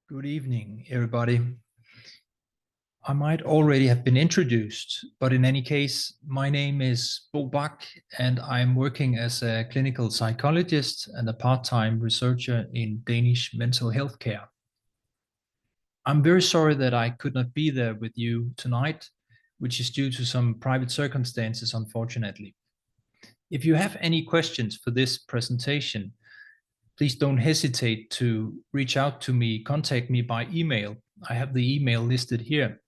Good evening, everybody. I might already have been introduced, but in any case, my name is Bach, and I'm working as a clinical psychologist and a part-time researcher in Danish mental health care. I'm very sorry that I could not be there with you tonight, which is due to some private circumstances, unfortunately. If you have any questions for this presentation, please don't hesitate to reach out to me, contact me by email. I have the email listed here.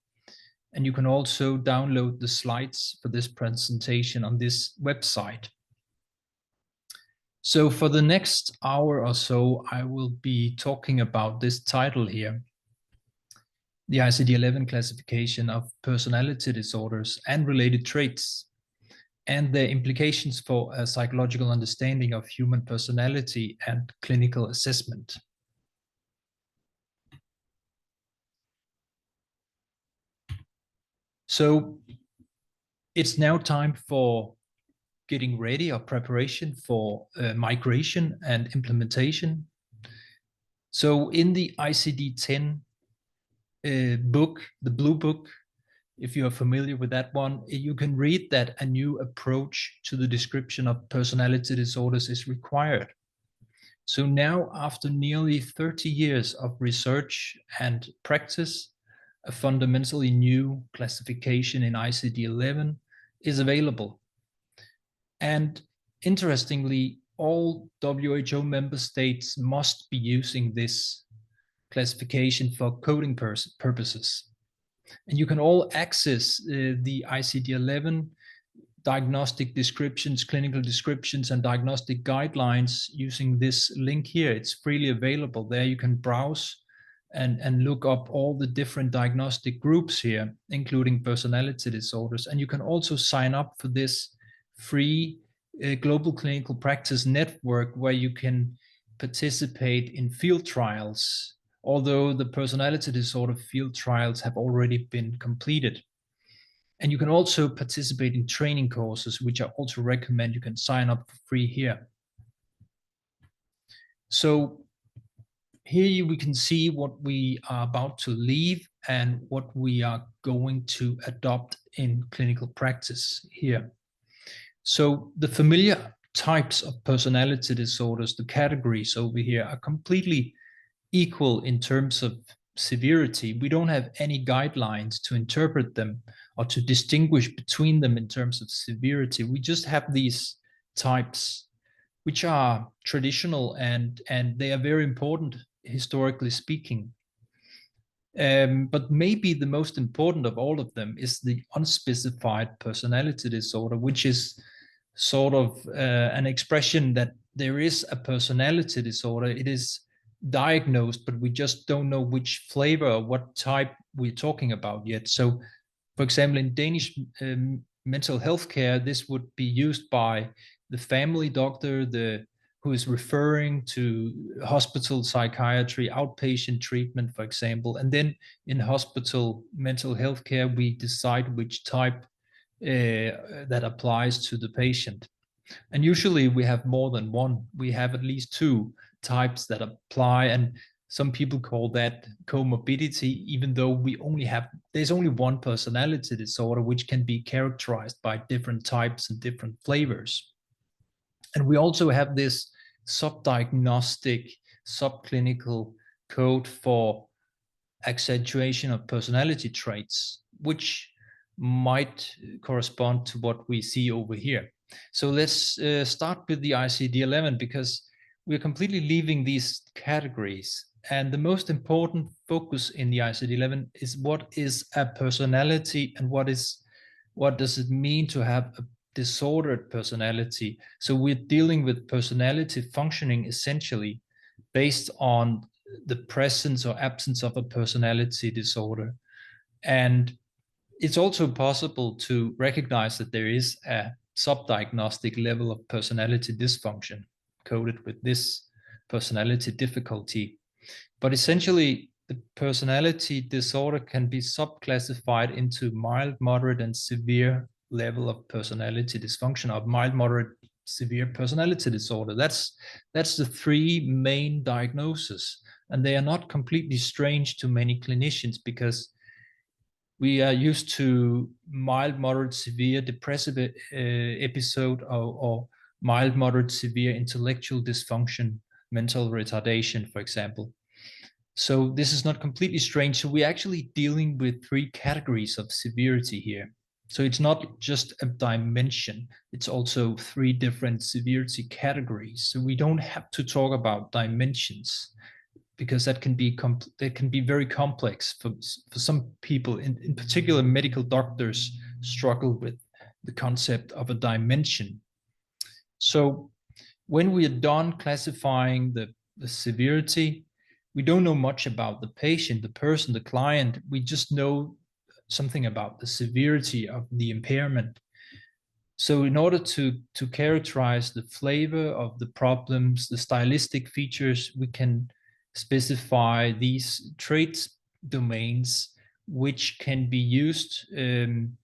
And you can also download the slides for this presentation on this website. So for the next hour or so, I will be talking about this title here, the ICD-11 classification of personality disorders and related traits, and their implications for a psychological understanding of human personality and clinical assessment. So it's now time for getting ready or preparation for migration and implementation. So in the ICD-10 book, the blue book, if you are familiar with that one, you can read that a new approach to the description of personality disorders is required. So now, after nearly 30 years of research and practice, a fundamentally new classification in ICD-11 is available. And interestingly, all WHO member states must be using this classification for coding purposes. And you can all access the ICD-11 diagnostic descriptions, clinical descriptions, and diagnostic guidelines using this link here. It's freely available there. You can browse and look up all the different diagnostic groups here, including personality disorders. And you can also sign up for this free global clinical practice network where you can participate in field trials, although the personality disorder field trials have already been completed. And you can also participate in training courses, which I also recommend. You can sign up for free here. So here we can see what we are about to leave and what we are going to adopt in clinical practice here. So the familiar types of personality disorders, the categories over here, are completely equal in terms of severity. We don't have any guidelines to interpret them or to distinguish between them in terms of severity. We just have these types, which are traditional and they are very important, historically speaking. But maybe the most important of all of them is the unspecified personality disorder, which is sort of an expression that there is a personality disorder. It is diagnosed, but we just don't know which flavor or what type we're talking about yet. So, for example, in Danish mental health care, this would be used by the family doctor, who is referring to hospital psychiatry, outpatient treatment, for example. And then in hospital mental health care, we decide which type that applies to the patient. And usually we have more than one. We have at least two types that apply, and some people call that comorbidity, even though there's only one personality disorder which can be characterized by different types and different flavors. And we also have this subdiagnostic, subclinical code for accentuation of personality traits, which might correspond to what we see over here. So let's start with the ICD-11, because we're completely leaving these categories. And the most important focus in the ICD-11 is what is a personality and what does it mean to have a disordered personality. So we're dealing with personality functioning essentially based on the presence or absence of a personality disorder. And it's also possible to recognize that there is a subdiagnostic level of personality dysfunction coded with this personality difficulty. But essentially, the personality disorder can be subclassified into mild, moderate, and severe level of personality dysfunction, or mild, moderate, severe personality disorder. That's the three main diagnoses. and they are not completely strange to many clinicians, because we are used to mild, moderate, severe depressive episode, or mild, moderate, severe intellectual dysfunction, mental retardation, for example. So this is not completely strange. So we're actually dealing with 3 categories of severity here. So it's not just a dimension, it's also 3 different severity categories. So we don't have to talk about dimensions, because that can be very complex for some people. In particular, medical doctors struggle with the concept of a dimension. So when we are done classifying the severity, we don't know much about the patient, the person, the client. We just know something about the severity of the impairment. So in order to characterize the flavor of the problems, the stylistic features, we can specify these trait domains, which can be used. 1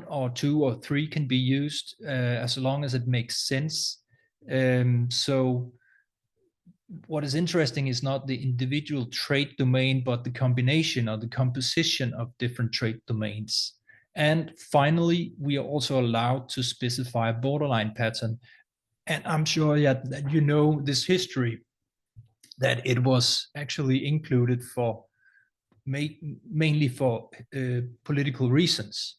or 2 or 3 can be used, as long as it makes sense. So what is interesting is not the individual trait domain, but the combination or the composition of different trait domains. And finally, we are also allowed to specify a borderline pattern. And I'm sure that you know this history, that it was actually included for mainly for political reasons.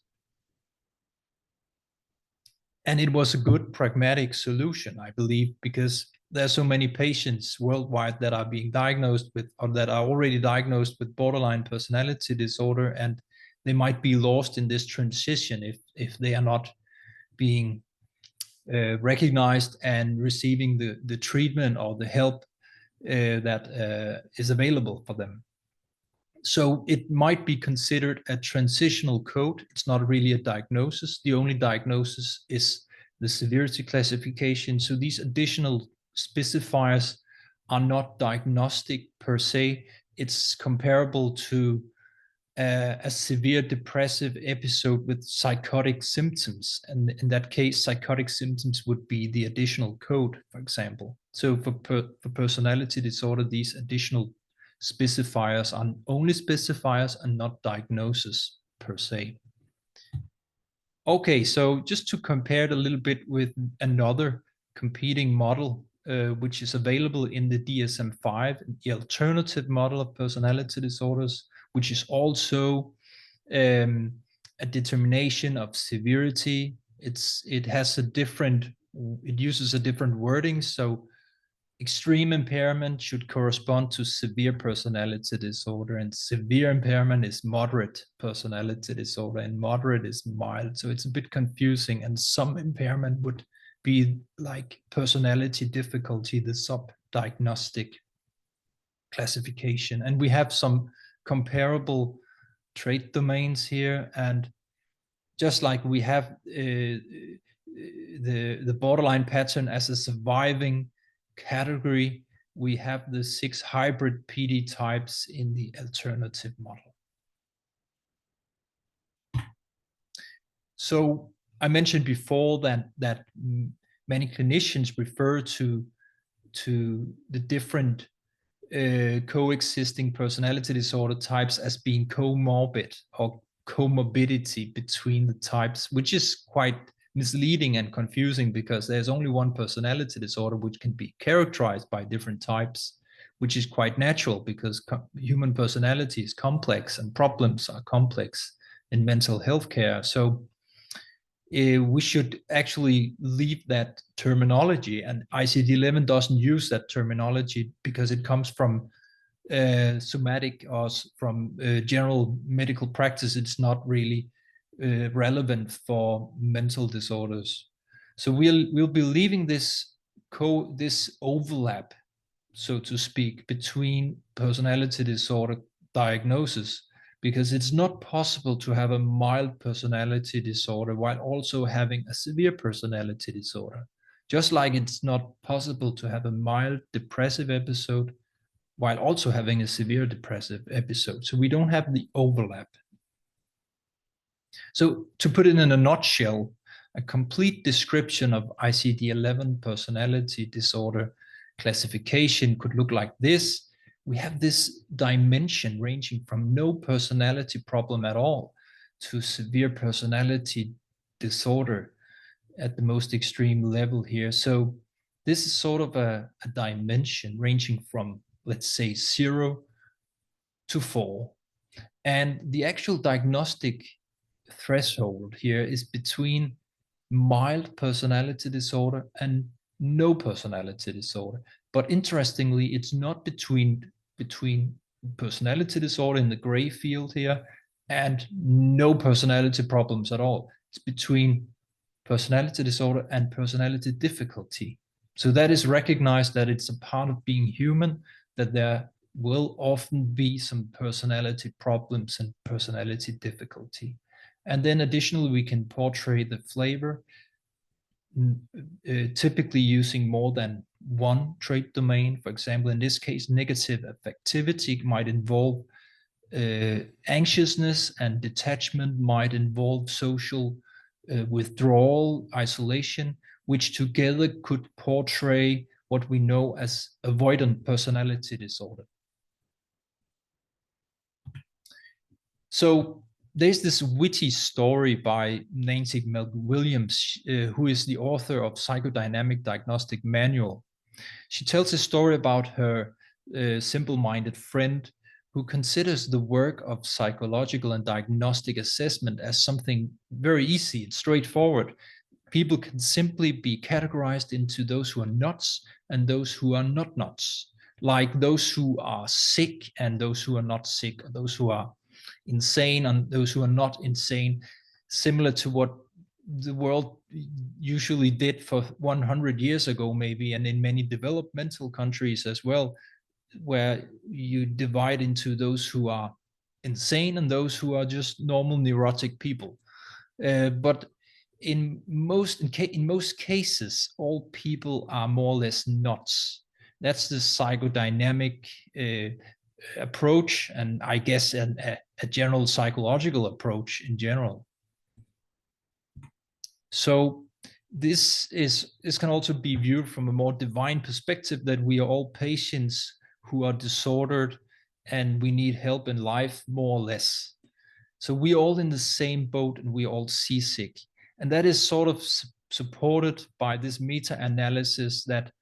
And it was a good pragmatic solution, I believe, because there are so many patients worldwide that are being diagnosed with, or that are already diagnosed with borderline personality disorder, and they might be lost in this transition if they are not being recognized and receiving the treatment or the help that is available for them. So it might be considered a transitional code. It's not really a diagnosis. The only diagnosis is the severity classification. So these additional specifiers are not diagnostic per se. It's comparable to a severe depressive episode with psychotic symptoms. And in that case, psychotic symptoms would be the additional code, for example. So for personality disorder, these additional specifiers are only specifiers and not diagnosis per se. Okay, so just to compare it a little bit with another competing model, which is available in the DSM-5, the alternative model of personality disorders, which is also a determination of severity. It uses a different wording. So extreme impairment should correspond to severe personality disorder, and severe impairment is moderate personality disorder, and moderate is mild. So it's a bit confusing, and some impairment would be like personality difficulty, the sub-diagnostic classification. And we have some comparable trait domains here, and just like we have the borderline pattern as a surviving category, we have the 6 hybrid PD types in the alternative model. So I mentioned before that many clinicians refer to the different coexisting personality disorder types as being comorbid or comorbidity between the types, which is quite misleading and confusing, because there's only one personality disorder which can be characterized by different types, which is quite natural because human personality is complex and problems are complex in mental health care. So we should actually leave that terminology, and ICD-11 doesn't use that terminology because it comes from somatic or from general medical practice. It's not really relevant for mental disorders. So we'll be leaving this overlap, so to speak, between personality disorder diagnosis, because it's not possible to have a mild personality disorder while also having a severe personality disorder. Just like it's not possible to have a mild depressive episode while also having a severe depressive episode. So we don't have the overlap. So to put it in a nutshell, a complete description of ICD-11 personality disorder classification could look like this. We have this dimension ranging from no personality problem at all to severe personality disorder at the most extreme level here. So this is sort of a dimension ranging from, let's say, 0 to 4. And the actual diagnostic threshold here is between mild personality disorder and no personality disorder. But interestingly, it's not between personality disorder in the gray field here and no personality problems at all. It's between personality disorder and personality difficulty. So that is recognized that it's a part of being human, that there will often be some personality problems and personality difficulty. And then additionally, we can portray the flavor, typically using more than one trait domain. For example, in this case, negative affectivity might involve anxiousness, and detachment might involve social withdrawal, isolation, which together could portray what we know as avoidant personality disorder. So there's this witty story by Nancy Williams, who is the author of Psychodynamic Diagnostic Manual. She tells a story about her simple-minded friend who considers the work of psychological and diagnostic assessment as something very easy and straightforward. People can simply be categorized into those who are nuts and those who are not nuts, like those who are sick and those who are not sick, or those who are insane and those who are not insane, similar to what the world usually did for 100 years ago, maybe, and in many developmental countries as well, where you divide into those who are insane and those who are just normal neurotic people. But in most cases, all people are more or less nuts. That's the psychodynamic approach, and I guess a general psychological approach in general. So this can also be viewed from a more divine perspective, that we are all patients who are disordered and we need help in life, more or less. So we're all in the same boat and we're all seasick. And that is sort of supported by this meta-analysis that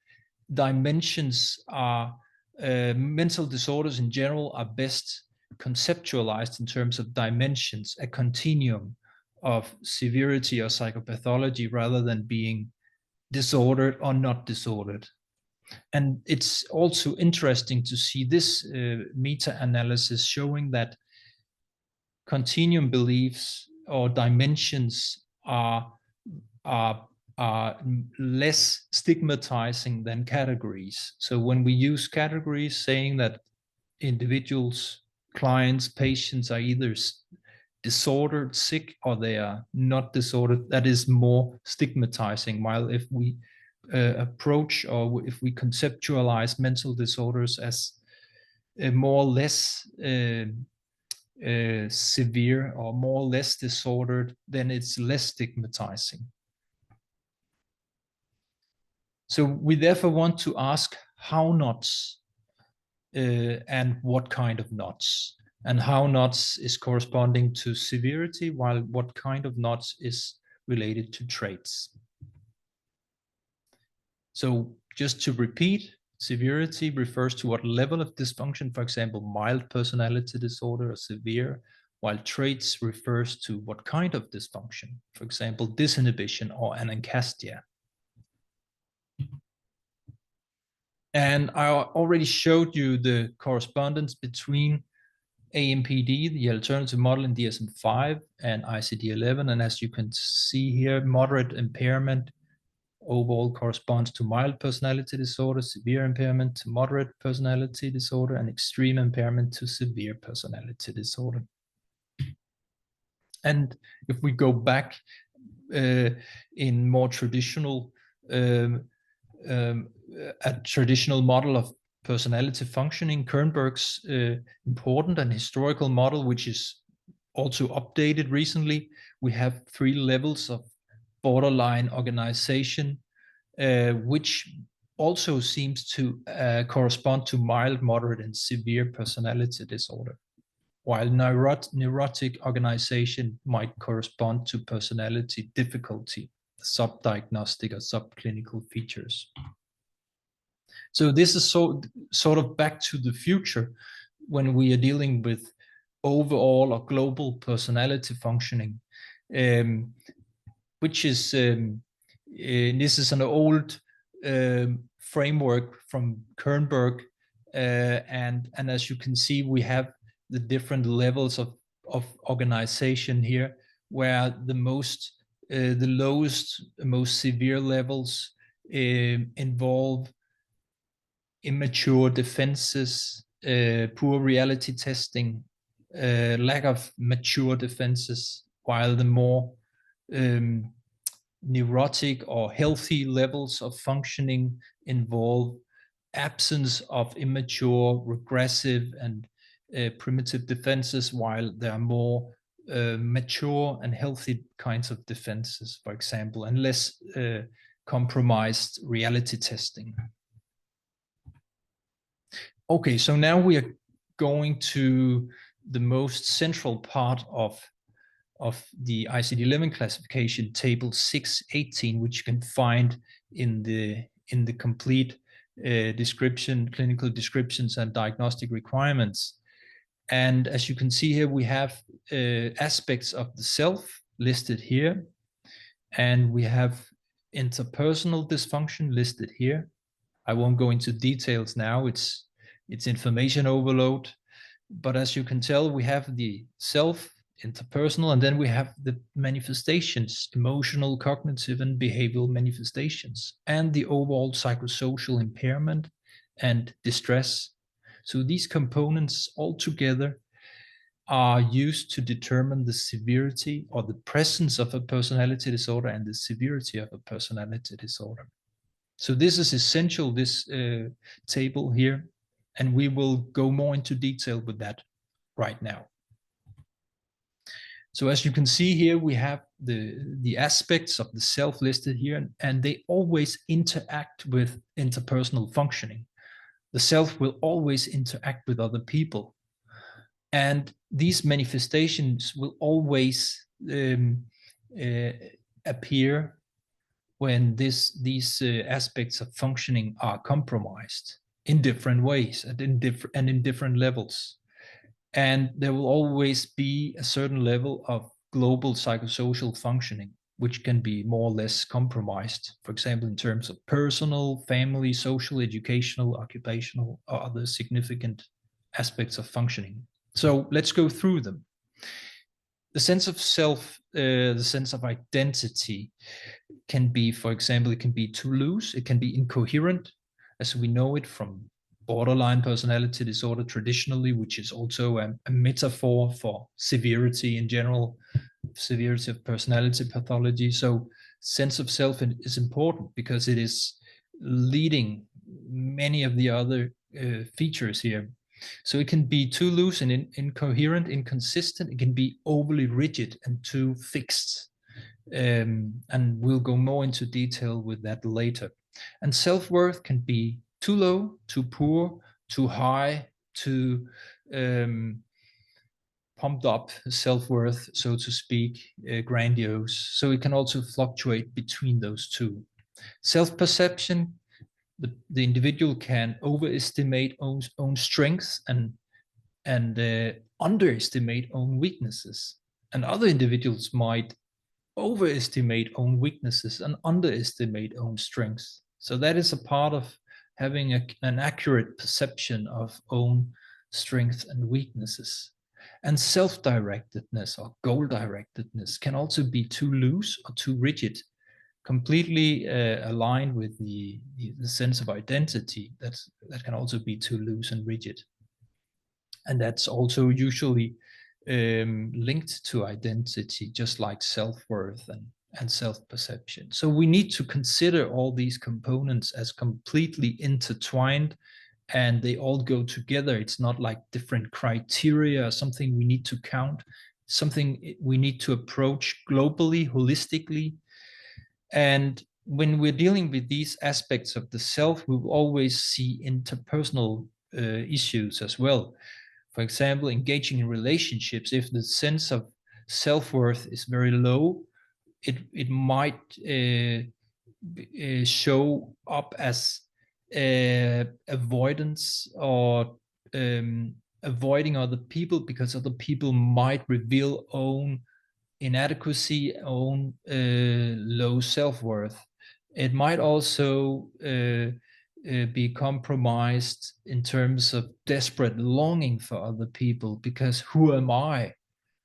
dimensions are, mental disorders in general are best conceptualized in terms of dimensions, a continuum of severity or psychopathology, rather than being disordered or not disordered. And it's also interesting to see this meta-analysis showing that continuum beliefs or dimensions are less stigmatizing than categories. So when we use categories saying that individuals, clients, patients are either disordered, sick, or they are not disordered, that is more stigmatizing. While if we approach, or if we conceptualize mental disorders as more or less severe or more or less disordered, then it's less stigmatizing. So we therefore want to ask how nuts and what kind of nuts, and how nuts is corresponding to severity, while what kind of nuts is related to traits. So just to repeat, severity refers to what level of dysfunction, for example, mild personality disorder or severe, while traits refers to what kind of dysfunction, for example, disinhibition or anancastia. And I already showed you the correspondence between AMPD, the alternative model in DSM-5, and ICD-11. And as you can see here, moderate impairment overall corresponds to mild personality disorder, severe impairment to moderate personality disorder, and extreme impairment to severe personality disorder. And if we go back in more traditional, a traditional model of personality functioning, Kernberg's important and historical model, which is also updated recently, we have 3 levels of borderline organization, which also seems to correspond to mild, moderate, and severe personality disorder, while neurotic organization might correspond to personality difficulty, subdiagnostic or subclinical features. So this is sort of back to the future when we are dealing with overall or global personality functioning, which is this is an old framework from Kernberg, and as you can see, we have the different levels of organization here, where the lowest, most severe levels involve immature defenses, poor reality testing, lack of mature defenses, while the more neurotic or healthy levels of functioning involve absence of immature, regressive, and primitive defenses, while there are more mature and healthy kinds of defenses, for example, and less compromised reality testing. Okay, so now we are going to the most central part of the ICD-11 classification, table 618, which you can find in the complete description, clinical descriptions and diagnostic requirements. And as you can see here, we have aspects of the self listed here, and we have interpersonal dysfunction listed here. I won't go into details now, it's information overload, but as you can tell, we have the self, interpersonal, and then we have the manifestations, emotional, cognitive, and behavioral manifestations, and the overall psychosocial impairment and distress. So these components all together are used to determine the severity or the presence of a personality disorder and the severity of a personality disorder. So this is essential, this table here, and we will go more into detail with that right now. So as you can see here, we have the aspects of the self listed here, and they always interact with interpersonal functioning. The self will always interact with other people. And these manifestations will always appear when these aspects of functioning are compromised in different ways and in different levels. And there will always be a certain level of global psychosocial functioning, which can be more or less compromised, for example, in terms of personal, family, social, educational, occupational, or other significant aspects of functioning. So let's go through them. The sense of self, the sense of identity can be, for example, it can be too loose, it can be incoherent, as we know it from borderline personality disorder traditionally, which is also a metaphor for severity in general, severity of personality pathology. So sense of self is important because it is leading many of the other features here. So it can be too loose and incoherent, inconsistent. It can be overly rigid and too fixed. And we'll go more into detail with that later. And self-worth can be too low, too poor, too high, too pumped up self-worth, so to speak, grandiose. So it can also fluctuate between those two. Self-perception, the individual can overestimate own strengths and underestimate own weaknesses. And other individuals might overestimate own weaknesses and underestimate own strengths. So that is a part of having an accurate perception of own strengths and weaknesses. And self-directedness or goal-directedness can also be too loose or too rigid, completely aligned with the sense of identity. That can also be too loose and rigid. And that's also usually linked to identity, just like self-worth and self-perception. So we need to consider all these components as completely intertwined, and they all go together. It's not like different criteria or something we need to count, something we need to approach globally, holistically. And when we're dealing with these aspects of the self, we will always see interpersonal issues as well. For example, engaging in relationships, if the sense of self-worth is very low, it might show up as avoidance, or avoiding other people because other people might reveal own inadequacy, own low self-worth. It might also be compromised in terms of desperate longing for other people, because who am I?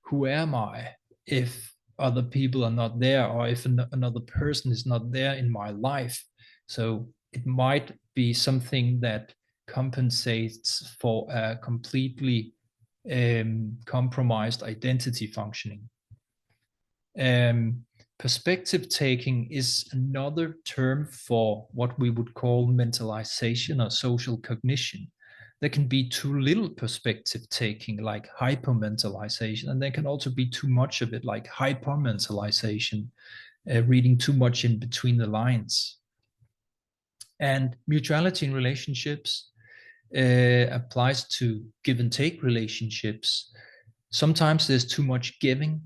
Who am I if other people are not there, or if another person is not there in my life? So it might be something that compensates for a completely compromised identity functioning. Perspective taking is another term for what we would call mentalization or social cognition. There can be too little perspective taking, like hypermentalization, and there can also be too much of it, like hypermentalization, reading too much in between the lines. And mutuality in relationships applies to give and take relationships. Sometimes there's too much giving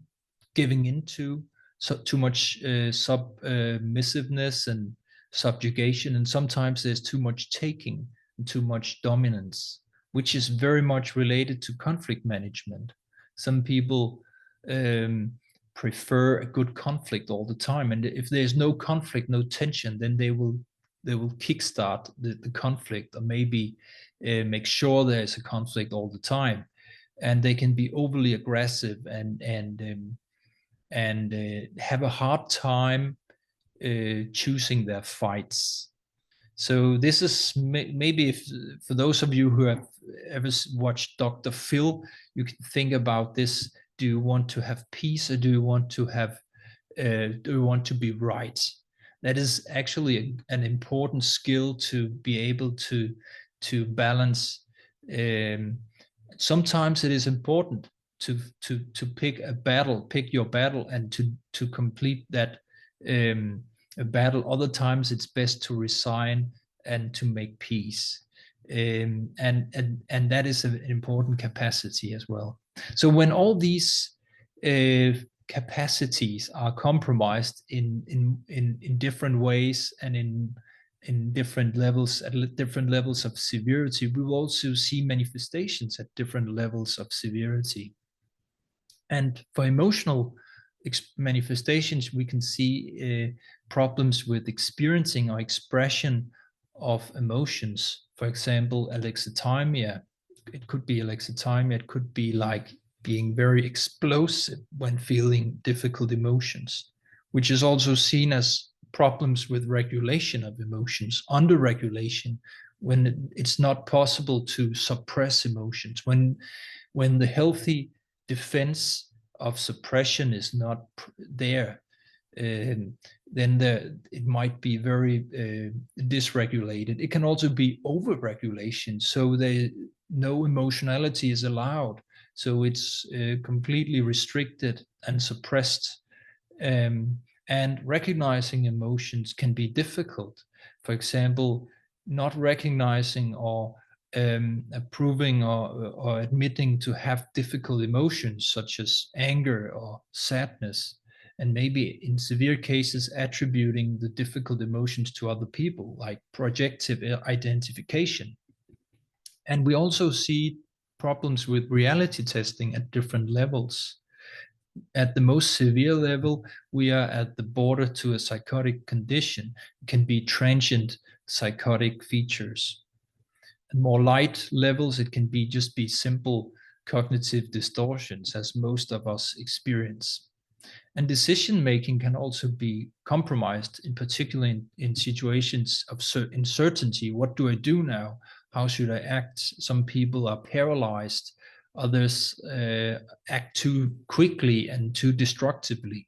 into, so too much submissiveness and subjugation, and sometimes there's too much taking and too much dominance, which is very much related to conflict management. Some people prefer a good conflict all the time, and if there's no conflict, no tension, then they will kickstart the conflict, or maybe make sure there's a conflict all the time, and they can be overly aggressive and have a hard time choosing their fights. So this is maybe, if for those of you who have ever watched Dr. Phil, you can think about this. Do you want to have peace, or do you want to have do you want to be right? That is actually an important skill to be able to balance. Sometimes it is important to pick your battle, and to complete that battle. Other times it's best to resign and to make peace, and that is an important capacity as well. So when all these capacities are compromised in different ways, and in different levels, at different levels of severity, we will also see manifestations at different levels of severity. And for emotional manifestations, we can see problems with experiencing or expression of emotions. For example, alexithymia. It could be alexithymia. It could be like being very explosive when feeling difficult emotions, which is also seen as problems with regulation of emotions, under-regulation, when it's not possible to suppress emotions, when the healthy defense of suppression is not there, then it might be very dysregulated. It can also be over-regulation, so no emotionality is allowed, so it's completely restricted and suppressed. And recognizing emotions can be difficult. For example, not recognizing or approving or admitting to have difficult emotions such as anger or sadness, and maybe in severe cases attributing the difficult emotions to other people, like projective identification. And we also see problems with reality testing at different levels. At the most severe level, we are at the border to a psychotic condition. It can be transient psychotic features. At more light levels, it can just be simple cognitive distortions, as most of us experience. And decision-making can also be compromised, in particular in situations of uncertainty. What do I do now? How should I act? Some people are paralyzed. Others act too quickly and too destructively.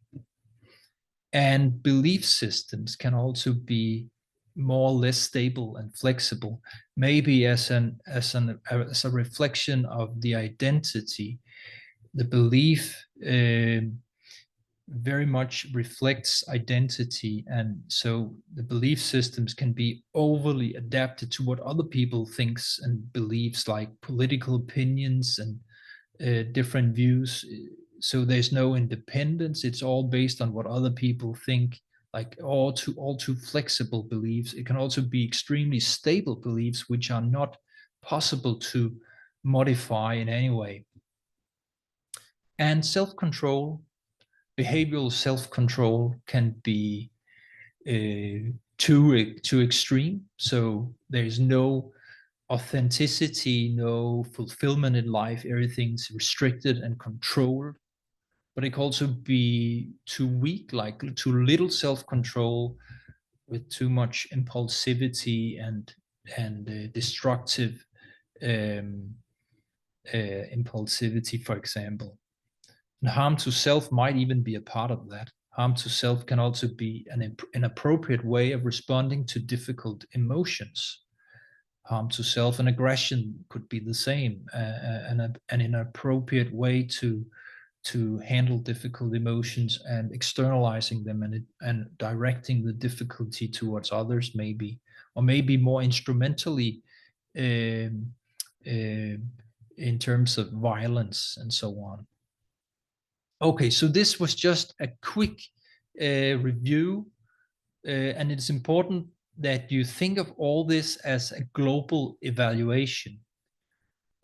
And belief systems can also be more or less stable and flexible, maybe as a reflection of the identity. The belief very much reflects identity, and so the belief systems can be overly adapted to what other people thinks and believes, like political opinions and different views. So there's no independence. It's all based on what other people think, like all too flexible beliefs. It can also be extremely stable beliefs which are not possible to modify in any way. And self-control, behavioral self-control, can be too extreme. So there's no authenticity, no fulfillment in life. Everything's restricted and controlled. But it can also be too weak, like too little self-control, with too much impulsivity and destructive impulsivity, for example. And harm to self might even be a part of that. Harm to self can also be an inappropriate way of responding to difficult emotions. Harm to self and aggression could be the same, an inappropriate way to handle difficult emotions and externalizing them and directing the difficulty towards others, maybe, or maybe more instrumentally in terms of violence and so on. Okay, so this was just a quick review, and it's important that you think of all this as a global evaluation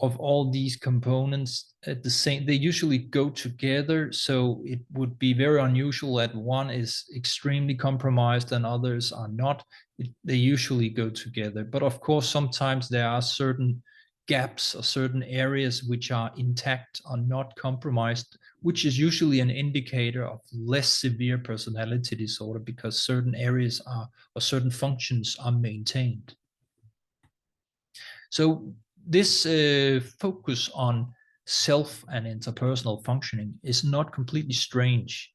of all these components at the same. They usually go together, so it would be very unusual that one is extremely compromised and others are not. They usually go together, but of course sometimes there are certain gaps or certain areas which are intact, are not compromised, which is usually an indicator of less severe personality disorder, because certain areas are, or certain functions are, maintained. So this focus on self and interpersonal functioning is not completely strange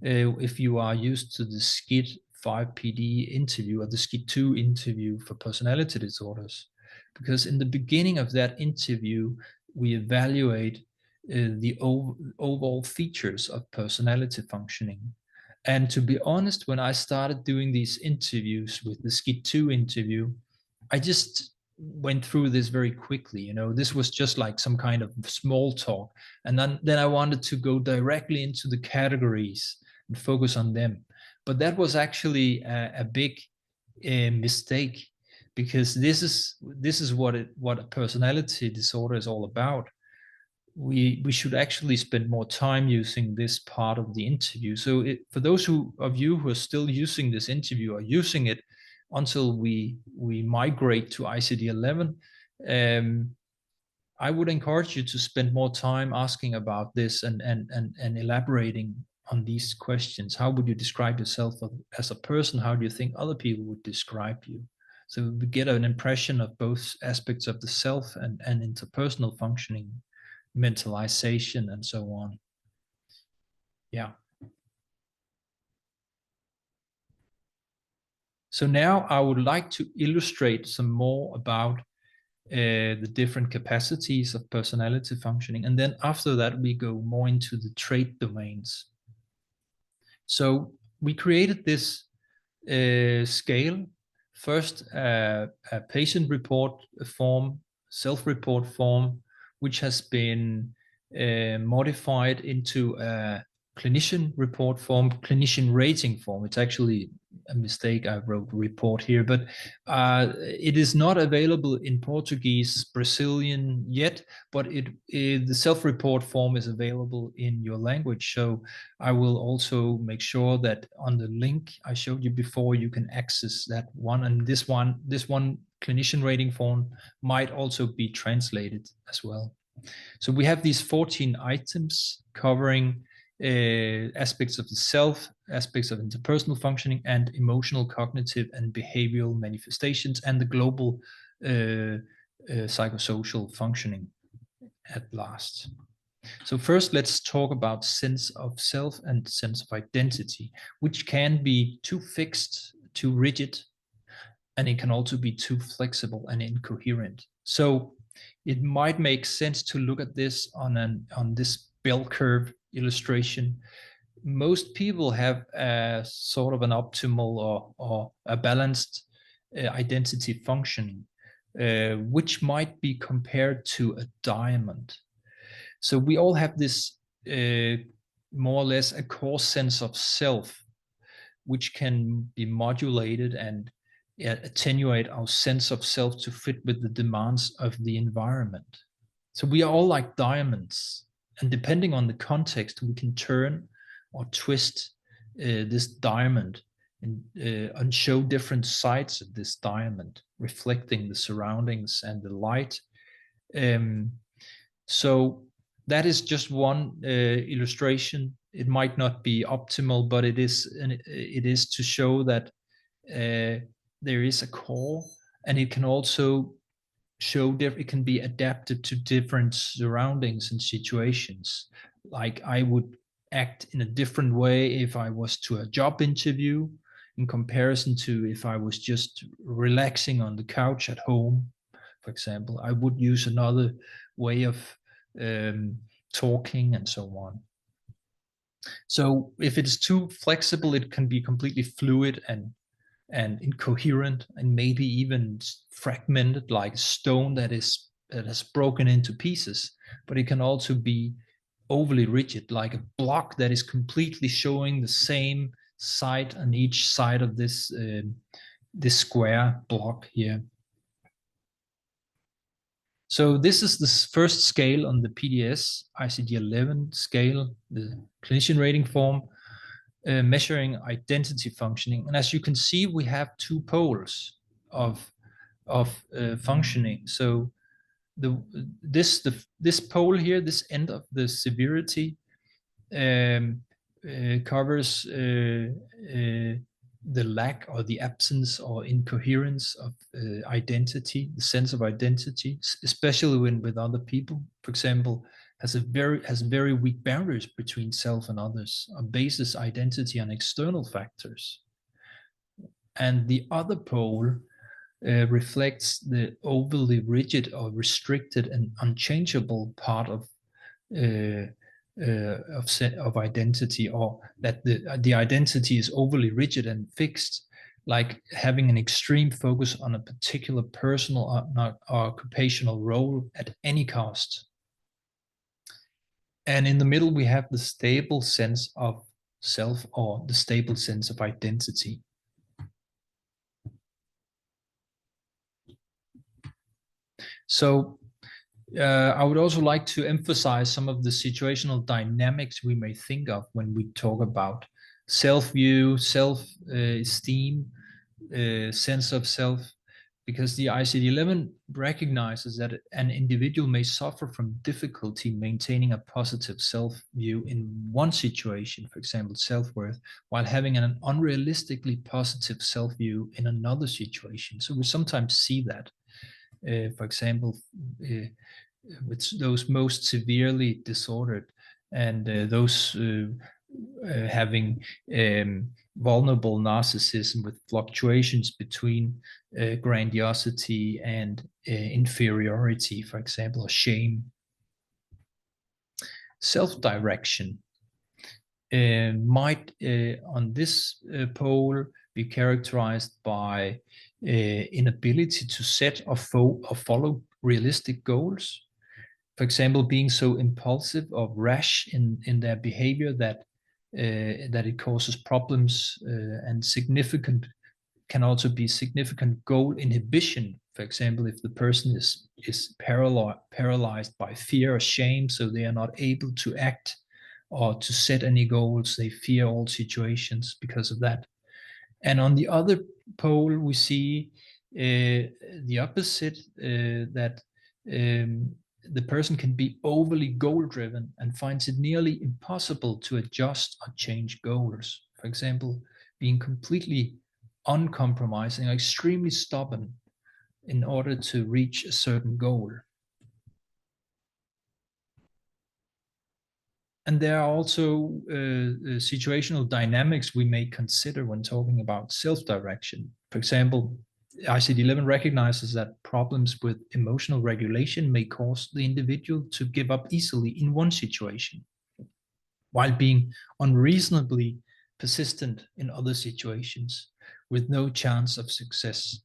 if you are used to the SCID-5PD interview or the SCID-2 interview for personality disorders. Because in the beginning of that interview, we evaluate the overall features of personality functioning. And to be honest, when I started doing these interviews with the SCID-2 interview, I just went through this very quickly. You know, this was just like some kind of small talk. And then I wanted to go directly into the categories and focus on them. But that was actually a big mistake, because this is what a personality disorder is all about. We should actually spend more time using this part of the interview. So for those of you who are still using this interview, or using it until we migrate to ICD-11, I would encourage you to spend more time asking about this and elaborating on these questions. How would you describe yourself as a person? How do you think other people would describe you? So we get an impression of both aspects of the self and interpersonal functioning, mentalization, and so on. Yeah. So now I would like to illustrate some more about the different capacities of personality functioning. And then after that, we go more into the trait domains. So we created this scale. First, a patient report form, self-report form, which has been modified into a clinician report form, clinician rating form. It's actually a mistake. I wrote report here, but it is not available in Portuguese, Brazilian yet, but the self-report form is available in your language. So I will also make sure that on the link I showed you before, you can access that one. And this one clinician rating form might also be translated as well. So we have these 14 items covering aspects of the self, aspects of interpersonal functioning, and emotional, cognitive, and behavioral manifestations, and the global psychosocial functioning at last. So first, let's talk about sense of self and sense of identity, which can be too fixed, too rigid, and it can also be too flexible and incoherent. So it might make sense to look at this on this bell curve illustration. most people have a sort of an optimal or a balanced identity functioning, which might be compared to a diamond. So we all have this more or less a core sense of self, which can be modulated and attenuate our sense of self to fit with the demands of the environment. So we are all like diamonds, and depending on the context, we can turn or twist this diamond and show different sides of this diamond, reflecting the surroundings and the light. So that is just one illustration. It might not be optimal, but it is to show that there is a core, and it can also show it can be adapted to different surroundings and situations. Like I would act in a different way if I was to a job interview in comparison to if I was just relaxing on the couch at home, for example. I would use another way of talking and so on. So if it's too flexible, it can be completely fluid and incoherent, and maybe even fragmented, like stone that has broken into pieces. But it can also be overly rigid, like a block that is completely showing the same side on each side of this square block here. So this is the first scale on the PDS ICD-11 scale, the clinician rating form, measuring identity functioning. And as you can see, we have two poles of functioning. So this pole here, this end of the severity, covers the lack or the absence or incoherence of identity, the sense of identity, especially when with other people. For example, has very weak boundaries between self and others, bases identity on external factors. And the other pole reflects the overly rigid or restricted and unchangeable part of identity, or that the identity is overly rigid and fixed, like having an extreme focus on a particular personal or occupational role at any cost. And in the middle, we have the stable sense of self, or the stable sense of identity. So I would also like to emphasize some of the situational dynamics we may think of when we talk about self-view, self-esteem, sense of self, because the ICD-11 recognizes that an individual may suffer from difficulty maintaining a positive self-view in one situation, for example, self-worth, while having an unrealistically positive self-view in another situation. So we sometimes see that. For example, with those most severely disordered and those having vulnerable narcissism with fluctuations between grandiosity and inferiority, for example, or shame. Self-direction might, on this pole, be characterized by inability to set or follow realistic goals. For example, being so impulsive or rash in their behavior that it causes problems, and can also be significant goal inhibition. For example, if the person is paralyzed by fear or shame, so they are not able to act or to set any goals, they fear all situations because of that. And on the other pole, we see the opposite, that the person can be overly goal-driven and finds it nearly impossible to adjust or change goals. For example, being completely uncompromising, extremely stubborn in order to reach a certain goal. And there are also situational dynamics we may consider when talking about self-direction. For example, ICD-11 recognizes that problems with emotional regulation may cause the individual to give up easily in one situation. while being unreasonably persistent in other situations with no chance of success.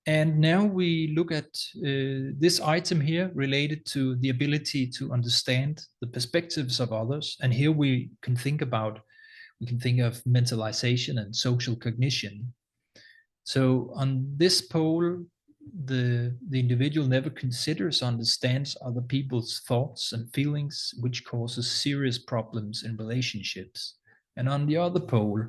And now we look at this item here related to the ability to understand the perspectives of others. And here we can think of mentalization and social cognition. So on this pole, the individual never considers, understands other people's thoughts and feelings, which causes serious problems in relationships. And on the other pole,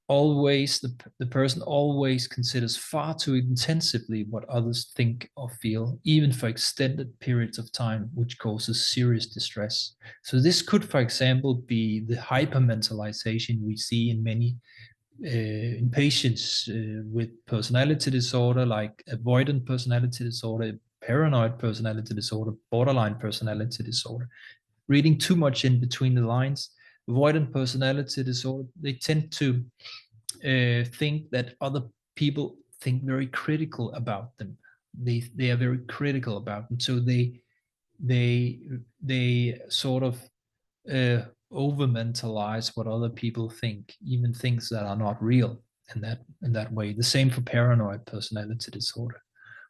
always the person always considers far too intensively what others think or feel, even for extended periods of time, which causes serious distress. So this could, for example, be the hypermentalization we see in many in patients with personality disorder, like avoidant personality disorder, paranoid personality disorder, borderline personality disorder. Reading too much in between the lines, avoidant personality disorder, they tend to think that other people think very critical about them. They are very critical about them, so they sort of over mentalize what other people think, even things that are not real in that way. The same for paranoid personality disorder.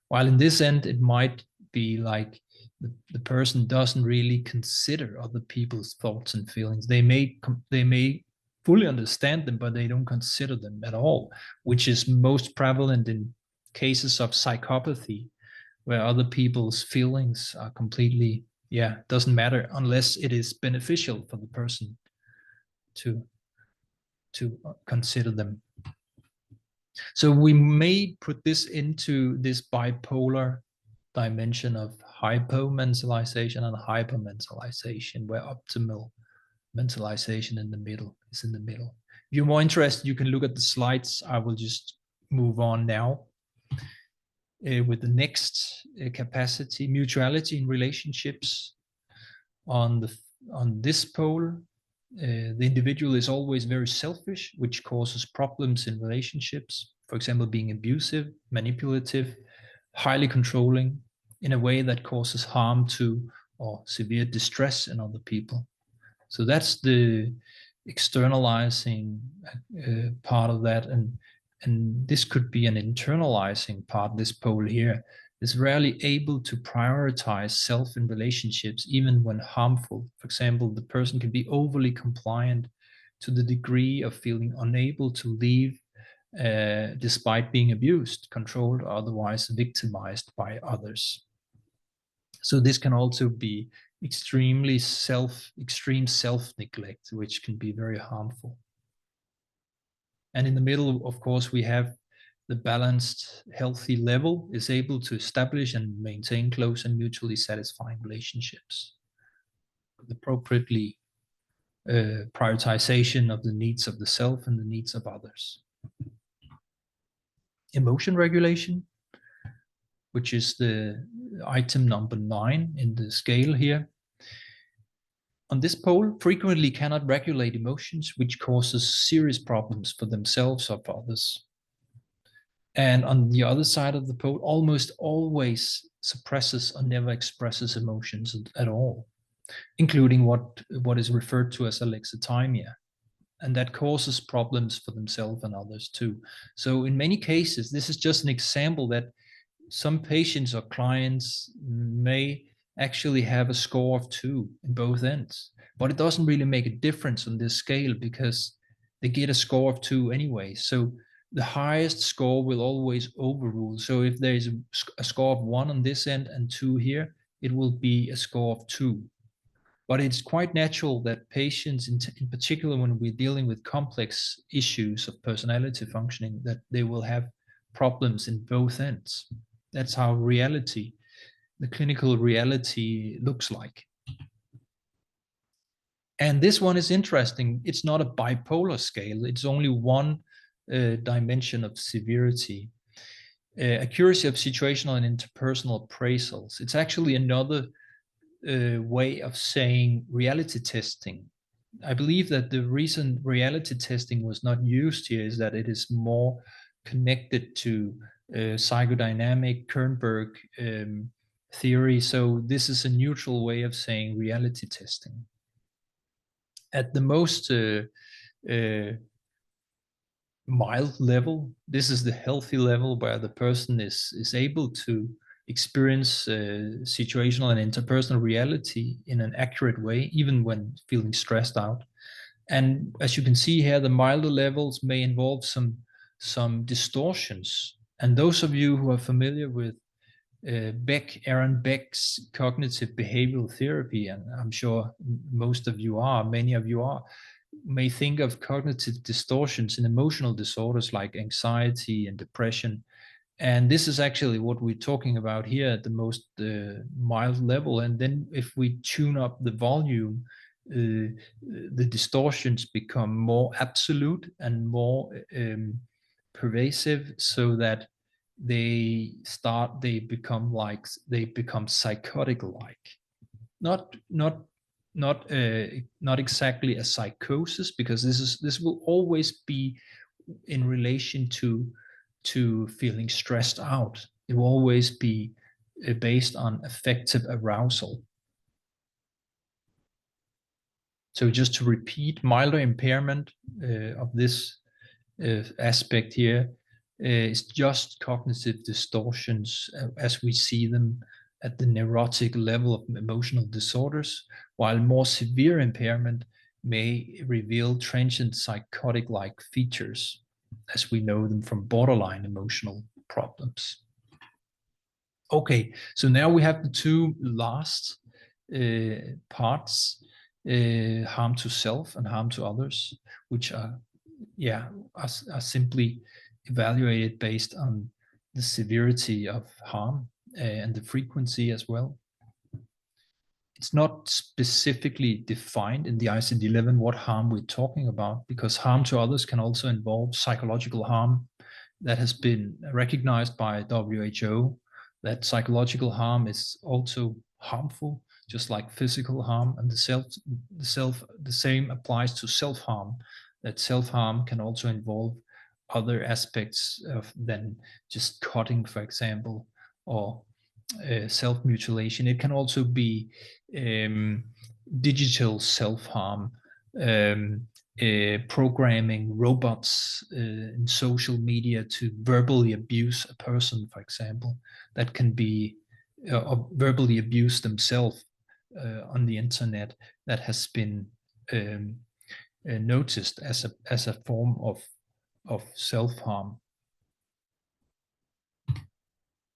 While in this end, it might be like the person doesn't really consider other people's thoughts and feelings. They may fully understand them, but they don't consider them at all, which is most prevalent in cases of psychopathy, where other people's feelings are completely, doesn't matter unless it is beneficial for the person to consider them. So we may put this into this bipolar dimension of hypomentalization and hypermentalization, where optimal mentalization is in the middle. If you're more interested, you can look at the slides. I will just move on now with the next capacity, mutuality in relationships. On this pole, the individual is always very selfish, which causes problems in relationships. For example, being abusive, manipulative, highly controlling in a way that causes harm to or severe distress in other people. So that's the externalizing part of that. And this could be an internalizing part, this pole here, is rarely able to prioritize self in relationships, even when harmful. For example, the person can be overly compliant to the degree of feeling unable to leave despite being abused, controlled, or otherwise victimized by others. So this can also be extreme self-neglect, which can be very harmful. And in the middle, of course, we have the balanced, healthy level is able to establish and maintain close and mutually satisfying relationships with appropriately prioritization of the needs of the self and the needs of others. Emotion regulation, which is the item number 9 in the scale here. On this pole, frequently cannot regulate emotions, which causes serious problems for themselves or for others. And on the other side of the pole, almost always suppresses or never expresses emotions at all, including what is referred to as alexithymia. And that causes problems for themselves and others too. So in many cases, this is just an example that some patients or clients may actually have a score of 2 in both ends, but it doesn't really make a difference on this scale because they get a score of 2 anyway. So the highest score will always overrule. So if there is a score of 1 on this end and 2 here, it will be a score of 2. But it's quite natural that patients, in particular when we're dealing with complex issues of personality functioning, that they will have problems in both ends. That's how reality, the clinical reality, looks like. And this one is interesting. It's not a bipolar scale. It's only one dimension of severity. Accuracy of situational and interpersonal appraisals. It's actually another way of saying reality testing. I believe that the reason reality testing was not used here is that it is more connected to psychodynamic Kernberg theory. So this is a neutral way of saying reality testing. At the most mild level, this is the healthy level where the person is able to experience situational and interpersonal reality in an accurate way, even when feeling stressed out. And as you can see here, the milder levels may involve some distortions. And those of you who are familiar with Aaron Beck's cognitive behavioral therapy, and I'm sure most of you are, many of you are, may think of cognitive distortions in emotional disorders like anxiety and depression. And this is actually what we're talking about here at the most mild level. And then if we tune up the volume, the distortions become more absolute and more pervasive, so that they become psychotic like. Not exactly a psychosis, because this will always be in relation to feeling stressed out. It will always be based on affective arousal. So just to repeat, milder impairment of this aspect here is just cognitive distortions as we see them at the neurotic level of emotional disorders, while more severe impairment may reveal transient psychotic-like features, as we know them from borderline emotional problems. Okay, so now we have the two last parts, harm to self and harm to others, which are simply evaluated based on the severity of harm and the frequency as well. It's not specifically defined in the ICD-11 what harm we're talking about, because harm to others can also involve psychological harm. That has been recognized by WHO, that psychological harm is also harmful, just like physical harm, and the same applies to self-harm, that self-harm can also involve other aspects than just cutting, for example, or self-mutilation. It can also be digital self-harm, programming robots in social media to verbally abuse a person, for example, that can be or verbally abuse themselves on the internet, that has been noticed as a form of self-harm.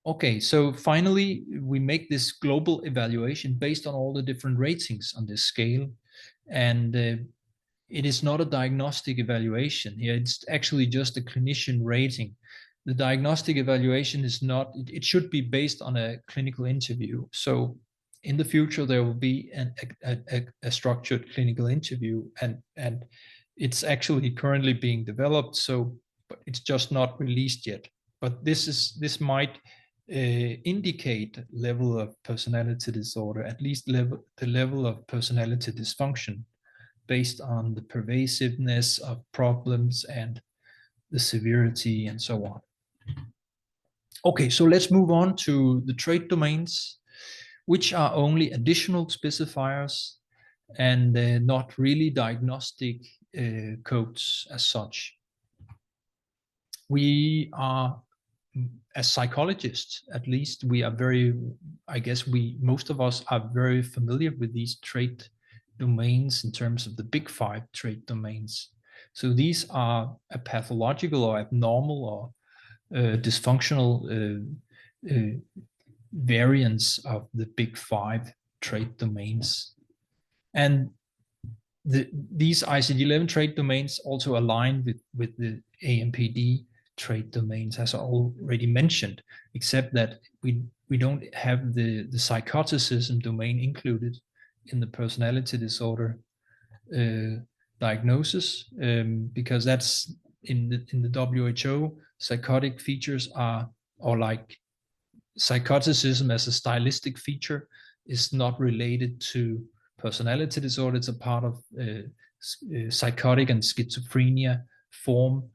Okay, so finally, we make this global evaluation based on all the different ratings on this scale. And it is not a diagnostic evaluation here. It's actually just a clinician rating. The diagnostic evaluation is not, it should be based on a clinical interview. So in the future, there will be a structured clinical interview, and it's actually currently being developed. So but it's just not released yet. But this might indicate level of personality disorder, at least the level of personality dysfunction, based on the pervasiveness of problems and the severity and so on. Okay, so let's move on to the trait domains, which are only additional specifiers and not really diagnostic codes as such. We are, as psychologists, at least, we are most of us are very familiar with these trait domains in terms of the big 5 trait domains. So these are a pathological or abnormal or dysfunctional variants of the big 5 trait domains. And these ICD-11 trait domains also align with the AMPD trait domains, as I already mentioned, except that we don't have the psychoticism domain included in the personality disorder diagnosis, because that's in the WHO, psychotic features are, or like psychoticism as a stylistic feature is not related to personality disorder. It's a part of psychotic and schizophrenia form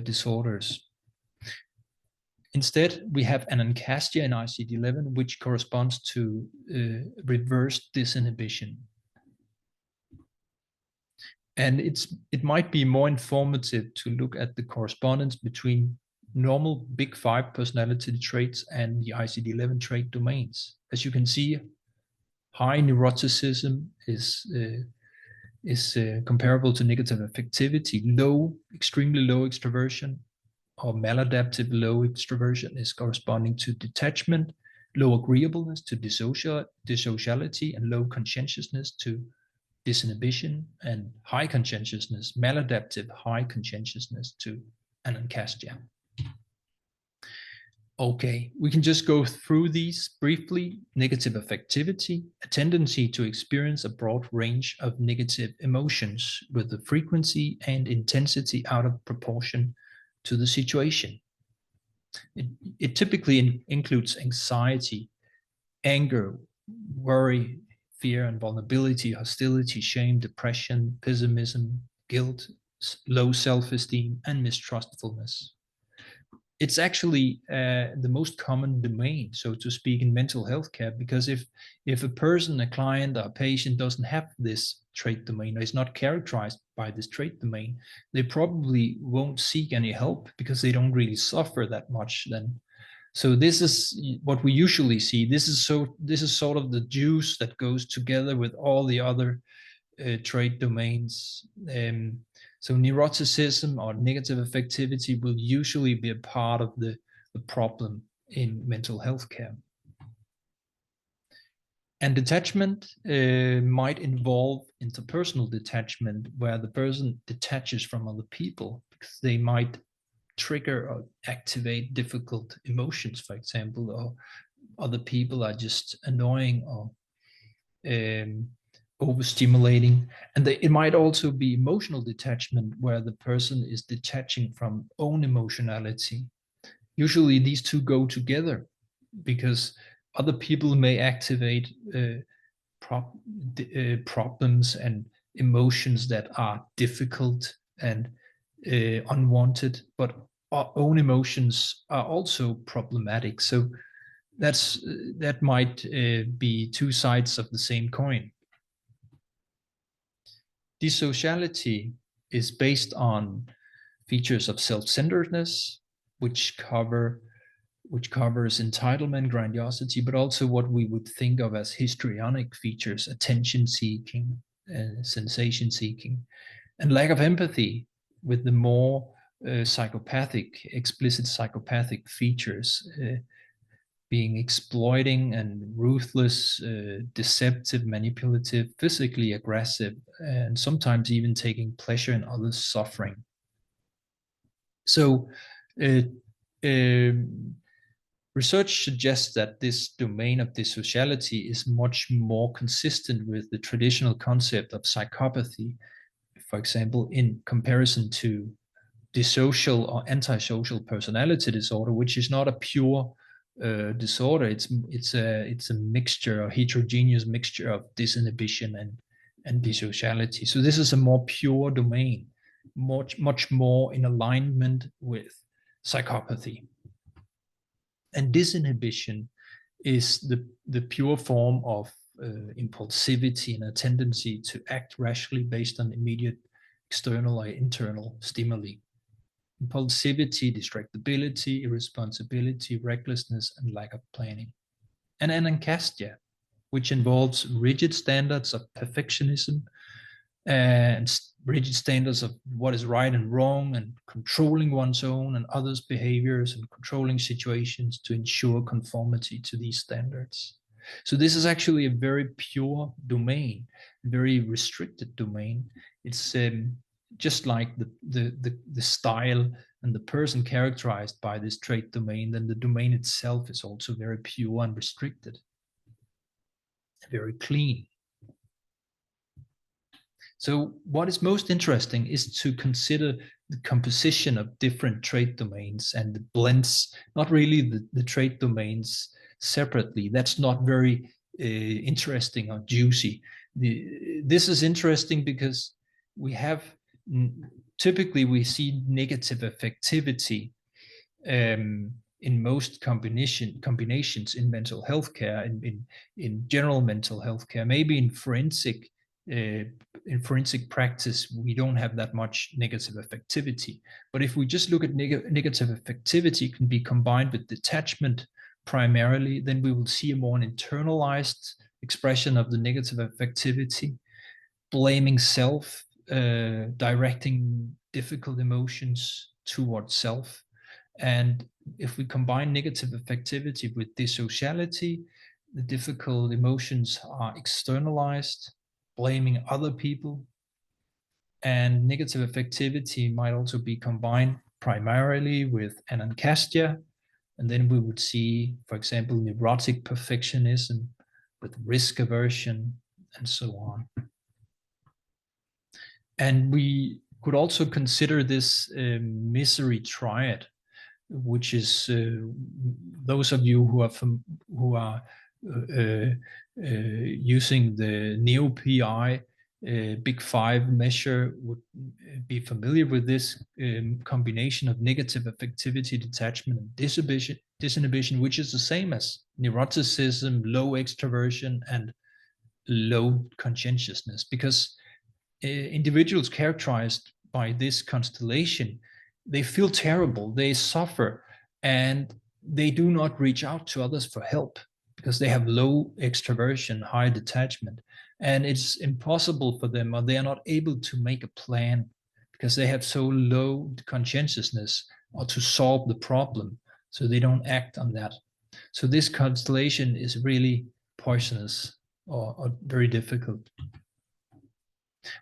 disorders. Instead, we have anancastia in ICD-11, which corresponds to reverse disinhibition. And it might be more informative to look at the correspondence between normal big 5 personality traits and the ICD-11 trait domains. As you can see, high neuroticism is comparable to negative affectivity. Extremely low extroversion or maladaptive low extroversion is corresponding to detachment, low agreeableness to dissociality, and low conscientiousness to disinhibition, and high conscientiousness, maladaptive high conscientiousness to anancastia. Okay, we can just go through these briefly. Negative affectivity, a tendency to experience a broad range of negative emotions with the frequency and intensity out of proportion to the situation. It typically includes anxiety, anger, worry, fear and vulnerability, hostility, shame, depression, pessimism, guilt, low self-esteem, and mistrustfulness. It's actually the most common domain, so to speak, in mental health care, because if a person, a client, or a patient doesn't have this trait domain, or is not characterized by this trait domain, they probably won't seek any help because they don't really suffer that much then. So this is what we usually see. This is sort of the juice that goes together with all the other trait domains. So neuroticism or negative affectivity will usually be a part of the problem in mental health care. And detachment might involve interpersonal detachment, where the person detaches from other people because they might trigger or activate difficult emotions, for example, or other people are just annoying or overstimulating. And it might also be emotional detachment, where the person is detaching from own emotionality. Usually these two go together because other people may activate problems and emotions that are difficult and unwanted, but our own emotions are also problematic. So that might be two sides of the same coin. Dissociality is based on features of self-centeredness, which covers entitlement, grandiosity, but also what we would think of as histrionic features: attention-seeking, sensation-seeking, and lack of empathy, with the more explicit psychopathic features being exploiting and ruthless, deceptive, manipulative, physically aggressive, and sometimes even taking pleasure in others' suffering. So research suggests that this domain of dissociality is much more consistent with the traditional concept of psychopathy, for example, in comparison to dissocial or antisocial personality disorder, which is not a pure disorder. It's a mixture, a heterogeneous mixture of disinhibition and dissociality. So this is a more pure domain, much more in alignment with psychopathy. And disinhibition is the pure form of impulsivity and a tendency to act rashly based on immediate external or internal stimuli. Impulsivity, distractibility, irresponsibility, recklessness, and lack of planning. And anancastia, which involves rigid standards of perfectionism and rigid standards of what is right and wrong, and controlling one's own and others' behaviors and controlling situations to ensure conformity to these standards. So this is actually a very pure domain, very restricted domain. It's just like the style and the person characterized by this trait domain, then the domain itself is also very pure and restricted, very clean. So what is most interesting is to consider the composition of different trait domains and the blends, not really the trait domains separately. That's not very interesting or juicy. This is interesting because we have, typically we see negative affectivity in most combinations in mental health care, in general mental health care. Maybe in forensic practice, we don't have that much negative affectivity. But if we just look at negative affectivity can be combined with detachment primarily, then we will see a more internalized expression of the negative affectivity, blaming self, directing difficult emotions towards self. And if we combine negative affectivity with dissociality, the difficult emotions are externalized, blaming other people. And negative affectivity might also be combined primarily with anancastia. And then we would see, for example, neurotic perfectionism with risk aversion and so on. And we could also consider this misery triad, which is those of you who are using the neo-PI Big Five measure would be familiar with this combination of negative affectivity, detachment, and disinhibition, which is the same as neuroticism, low extroversion, and low conscientiousness. Because individuals characterized by this constellation, they feel terrible, they suffer, and they do not reach out to others for help because they have low extroversion, high detachment, and it's impossible for them, or they are not able to make a plan because they have so low conscientiousness or to solve the problem, so they don't act on that. So this constellation is really poisonous or very difficult.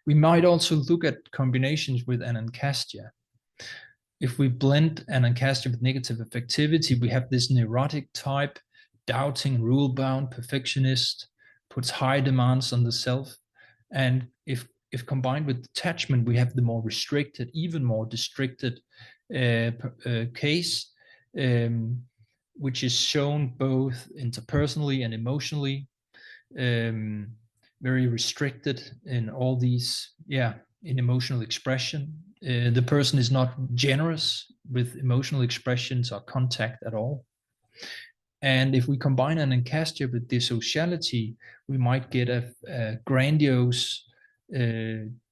We might also look at combinations with anancastia. If we blend anancastia with negative affectivity, we have this neurotic type, doubting, rule-bound, perfectionist, puts high demands on the self. And if combined with detachment, we have the more restricted, even more restricted case, which is shown both interpersonally and emotionally, very restricted in all these, in emotional expression. The person is not generous with emotional expressions or contact at all. And if we combine anancastia with dissociality, we might get a grandiose,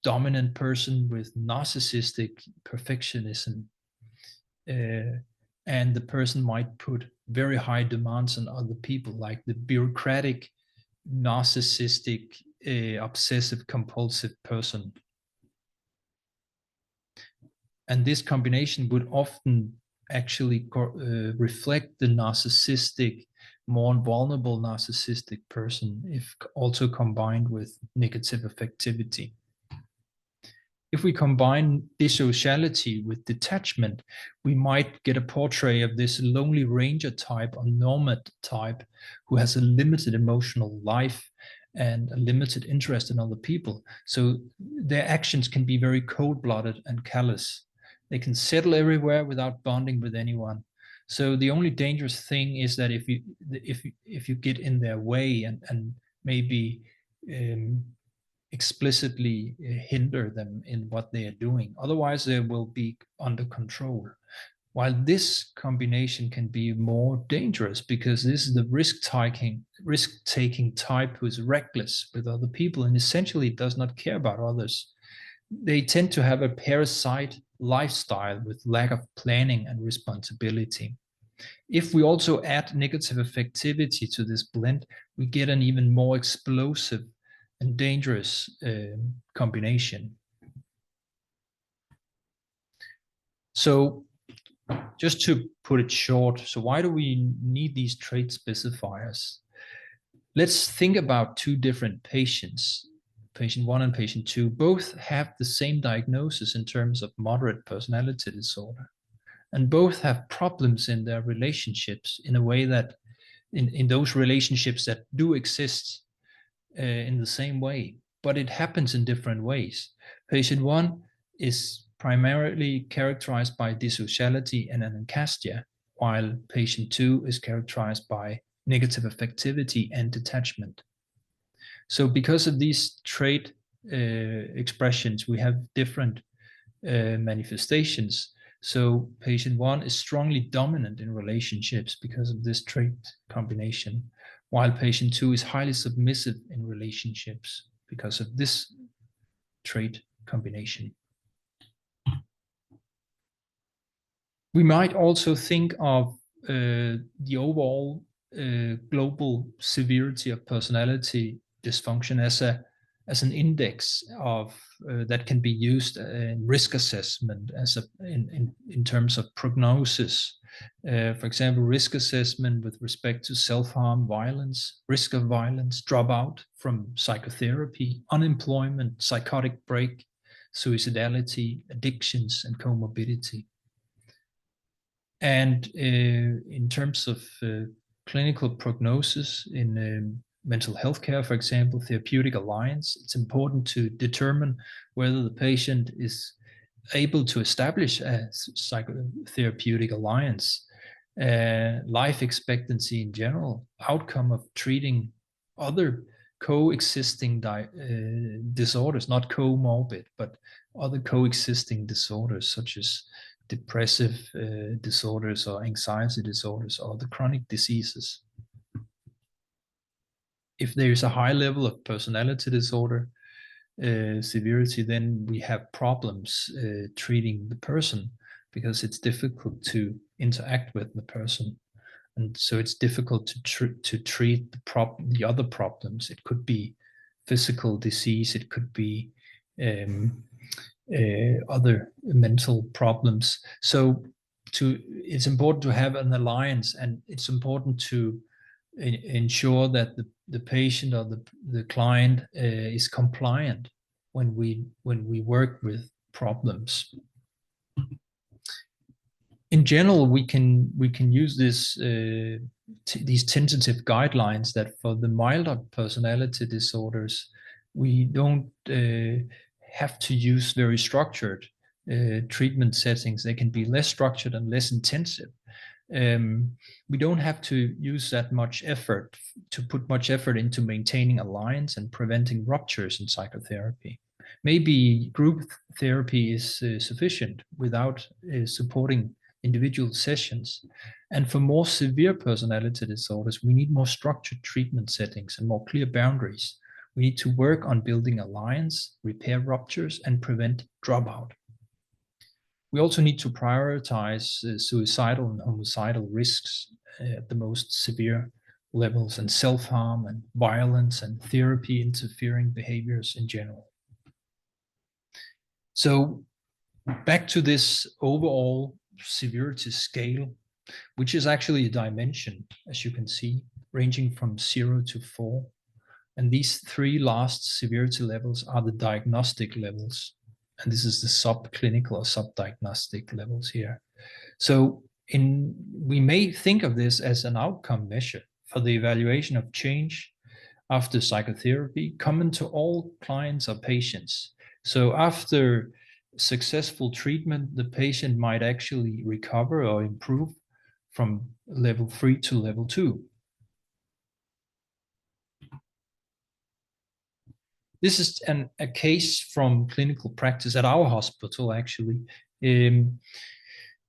dominant person with narcissistic perfectionism. And the person might put very high demands on other people, like the bureaucratic, narcissistic, obsessive compulsive person. And this combination would often actually reflect the narcissistic, more vulnerable narcissistic person, if also combined with negative affectivity. If we combine dissociality with detachment, we might get a portrait of this lonely ranger type or nomad type who has a limited emotional life and a limited interest in other people. So their actions can be very cold-blooded and callous. They can settle everywhere without bonding with anyone. So the only dangerous thing is that if you get in their way and maybe explicitly hinder them in what they are doing. Otherwise, they will be under control. While this combination can be more dangerous because this is the risk-taking type who is reckless with other people and essentially does not care about others. They tend to have a parasite lifestyle with lack of planning and responsibility. If we also add negative affectivity to this blend, we get an even more explosive and dangerous combination. So just to put it short, so why do we need these trait specifiers? Let's think about two different patients, patient 1 and patient 2. Both have the same diagnosis in terms of moderate personality disorder, and both have problems in their relationships in a way that in those relationships that do exist in the same way, but it happens in different ways. Patient 1 is primarily characterized by dissociality and anancastia, while patient 2 is characterized by negative affectivity and detachment. So because of these trait expressions, we have different manifestations. So patient 1 is strongly dominant in relationships because of this trait combination, while patient 2 is highly submissive in relationships because of this trait combination. We might also think of the overall global severity of personality dysfunction as an index of that can be used in risk assessment in terms of prognosis. For example, risk assessment with respect to self-harm, violence, risk of violence, dropout from psychotherapy, unemployment, psychotic break, suicidality, addictions, and comorbidity. And in terms of clinical prognosis in mental health care, for example, therapeutic alliance, it's important to determine whether the patient is able to establish a psychotherapeutic alliance, life expectancy in general, outcome of treating other coexisting disorders, not comorbid, but other coexisting disorders such as depressive disorders or anxiety disorders or the chronic diseases. If there is a high level of personality disorder severity, then we have problems treating the person because it's difficult to interact with the person. And so it's difficult to treat the other problems. It could be physical disease, it could be other mental problems. So it's important to have an alliance, and it's important to ensure that the patient or the client is compliant when we work with problems. In general, we can use these tentative guidelines that for the milder personality disorders, we don't have to use very structured treatment settings. They can be less structured and less intensive. We don't have to use that much effort, to put much effort into maintaining alliance and preventing ruptures in psychotherapy. Maybe group therapy is sufficient without supporting individual sessions. And for more severe personality disorders, we need more structured treatment settings and more clear boundaries. We need to work on building alliance, repair ruptures, and prevent dropout. We also need to prioritize suicidal and homicidal risks at the most severe levels, and self-harm and violence and therapy interfering behaviors in general. So back to this overall severity scale, which is actually a dimension, as you can see, ranging from 0 to 4. And these 3 last severity levels are the diagnostic levels. And this is the subclinical or subdiagnostic levels here. So we may think of this as an outcome measure for the evaluation of change after psychotherapy, common to all clients or patients. So after successful treatment, the patient might actually recover or improve from level 3 to level 2. This is a case from clinical practice at our hospital, actually. It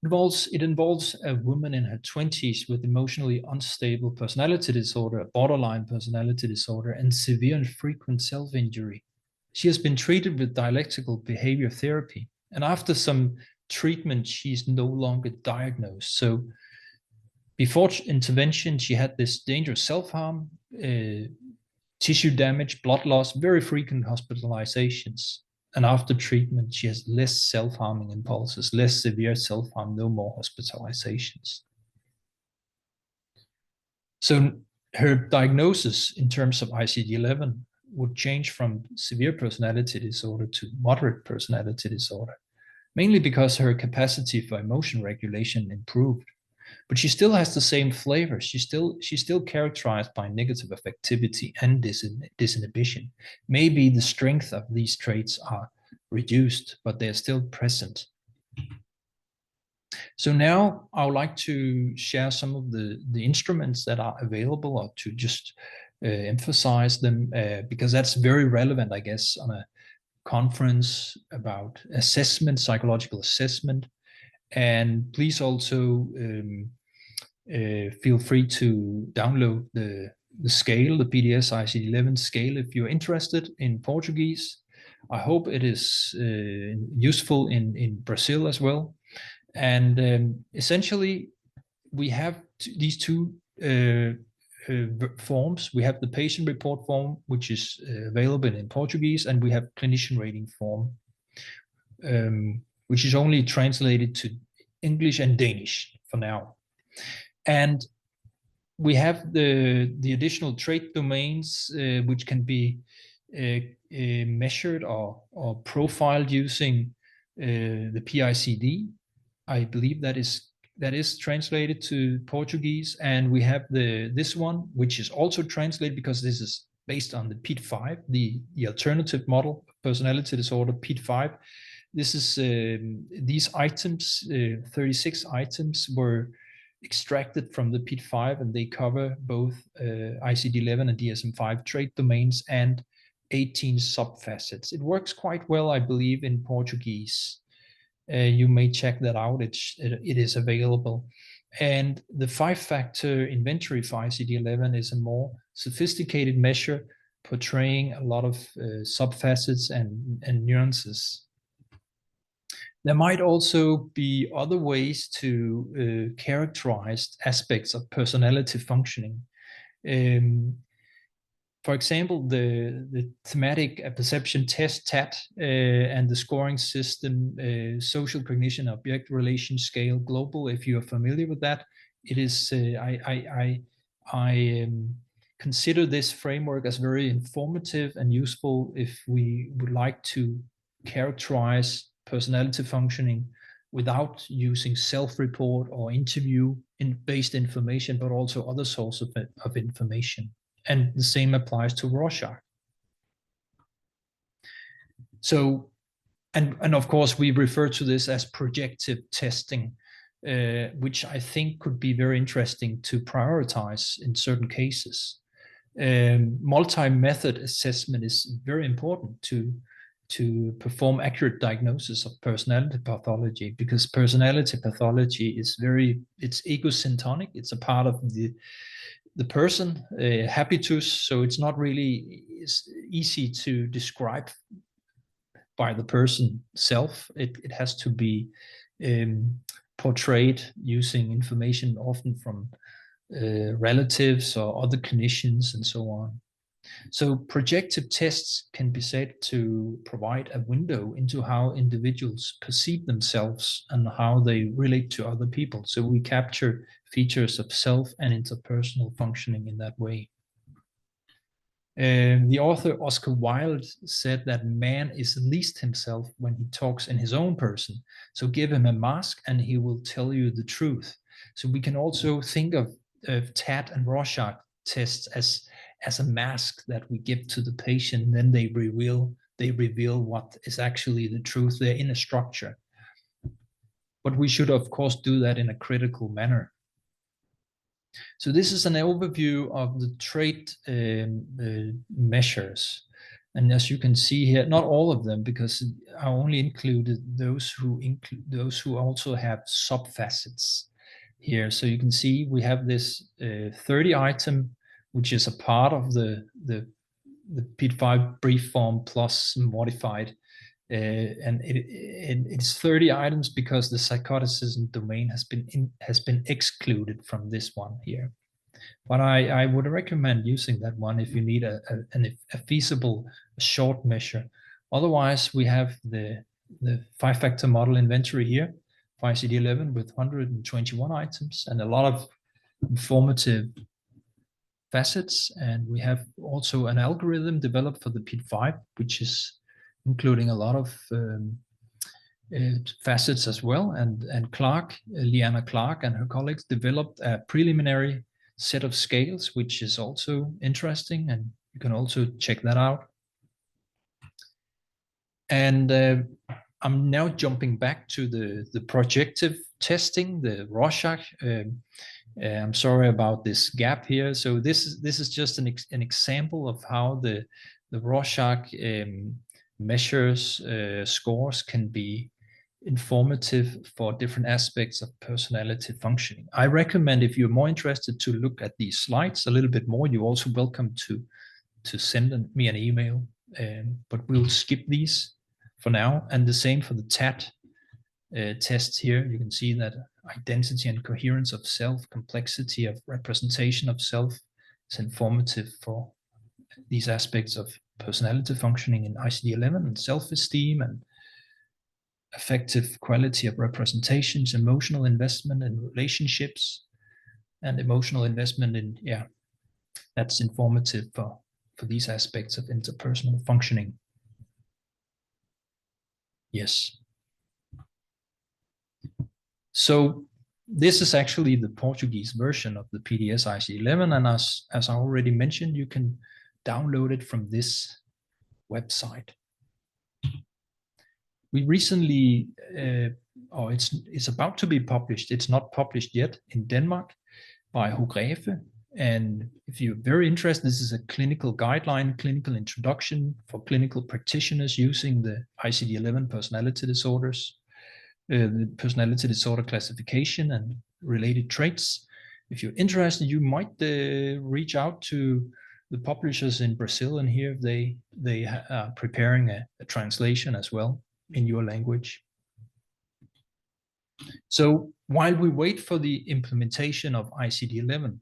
involves a woman in her 20s with emotionally unstable personality disorder, a borderline personality disorder, and severe and frequent self-injury. She has been treated with dialectical behavior therapy, and after some treatment, she's no longer diagnosed. So before intervention, she had this dangerous self-harm, tissue damage, blood loss, very frequent hospitalizations. And after treatment, she has less self-harming impulses, less severe self-harm, no more hospitalizations. So her diagnosis in terms of ICD-11 would change from severe personality disorder to moderate personality disorder, mainly because her capacity for emotion regulation improved. But she still has the same flavor. She's still characterized by negative affectivity and disinhibition. Maybe the strength of these traits are reduced, but they're still present. So now I would like to share some of the instruments that are available, or to just emphasize them, because that's very relevant, I guess, on a conference about assessment, psychological assessment. And please also feel free to download the scale, the PDS ICD-11 scale, if you're interested in Portuguese. I hope it is useful in Brazil as well. And essentially, we have these two forms. We have the patient report form, which is available in Portuguese, and we have clinician rating form, which is only translated to English and Danish for now. And we have the additional trait domains, which can be measured or profiled using the PICD. I believe that is translated to Portuguese. And we have this one, which is also translated because this is based on the PID-5, the alternative model of personality disorder, PID-5. This is these items, 36 items were extracted from the PID-5, and they cover both ICD-11 and DSM-5 trait domains and 18 subfacets. It works quite well, I believe, in Portuguese. You may check that out. It is available. And the 5-factor inventory for ICD-11 is a more sophisticated measure portraying a lot of subfacets and nuances. There might also be other ways to characterize aspects of personality functioning. For example, the thematic perception test, TAT, and the scoring system, social cognition object relation scale global. If you are familiar with that, it is. I consider this framework as very informative and useful if we would like to characterize personality functioning without using self-report or interview-based information, but also other sources of information. And the same applies to Rorschach. So, and of course, we refer to this as projective testing, which I think could be very interesting to prioritize in certain cases. Multi-method assessment is very important to perform accurate diagnosis of personality pathology, because personality pathology is it's egocentric. It's a part of the person, habitus, so it's not really easy to describe by the person self. It has to be portrayed using information often from relatives or other clinicians and so on. So projective tests can be said to provide a window into how individuals perceive themselves and how they relate to other people. So we capture features of self and interpersonal functioning in that way. The author Oscar Wilde said that man is least himself when he talks in his own person. So give him a mask and he will tell you the truth. So we can also think of TAT and Rorschach tests as a mask that we give to the patient, and then they reveal what is actually the truth. They're in a structure. But we should, of course, do that in a critical manner. So this is an overview of the trait measures. And as you can see here, not all of them, because I only included those who also have subfacets here. So you can see we have this 30 item, which is a part of the PID-5 brief form plus modified. And it's 30 items because the psychoticism domain has been excluded from this one here. But I would recommend using that one if you need a feasible short measure. Otherwise, we have the 5-factor model inventory here for ICD-11 with 121 items and a lot of informative facets. And we have also an algorithm developed for the PID-5, which is including a lot of facets as well. And Leanna Clark and her colleagues developed a preliminary set of scales, which is also interesting, and you can also check that out. And I'm now jumping back to the projective testing, the Rorschach. I'm sorry about this gap here. So this is just an example of how the Rorschach measures scores can be informative for different aspects of personality functioning. I recommend, if you're more interested, to look at these slides a little bit more. You're also welcome to send me an email, but we'll skip these for now. And the same for the TAT test here. You can see that identity and coherence of self, complexity of representation of self is informative for these aspects of personality functioning in ICD-11, and self-esteem and affective quality of representations, emotional investment in relationships, and emotional investment in, that's informative for these aspects of interpersonal functioning. Yes. So this is actually the Portuguese version of the PDS ICD-11, and as I already mentioned, you can download it from this website. We recently, or it's about to be published, it's not published yet, in Denmark by Congresso. And if you're very interested, this is a clinical guideline, clinical introduction for clinical practitioners using the ICD-11 personality disorders, the personality disorder classification and related traits. If you're interested, you might reach out to the publishers in Brazil, and here they are preparing a translation as well in your language. So while we wait for the implementation of ICD-11,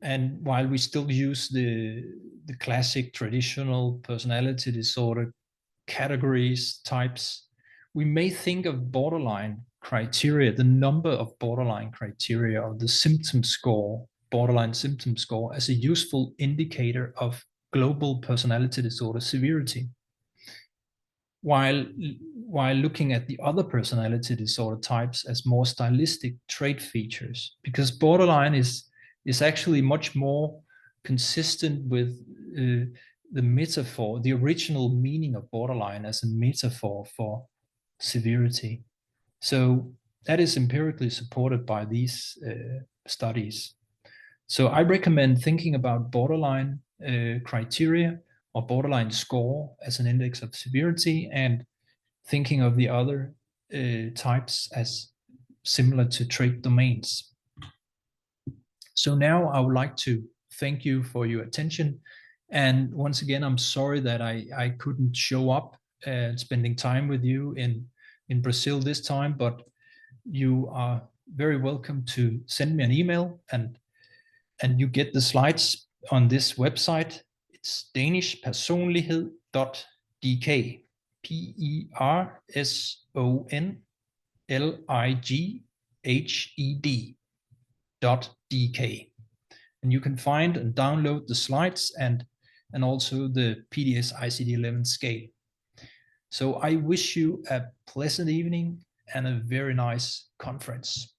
and while we still use the classic traditional personality disorder categories, types, we may think of borderline criteria, the number of borderline criteria, or the symptom score, borderline symptom score, as a useful indicator of global personality disorder severity. While looking at the other personality disorder types as more stylistic trait features, because borderline is actually much more consistent with the metaphor, the original meaning of borderline as a metaphor for severity. So that is empirically supported by these studies. So I recommend thinking about borderline criteria or borderline score as an index of severity, and thinking of the other types as similar to trait domains. So now I would like to thank you for your attention. And once again, I'm sorry that I couldn't show up spending time with you in Brazil this time, but you are very welcome to send me an email, and you get the slides on this website. It's danishpersonlighed.dk, PERSONLIGHED.dk. And you can find and download the slides and also the PDS ICD-11 scale. So I wish you a pleasant evening and a very nice conference.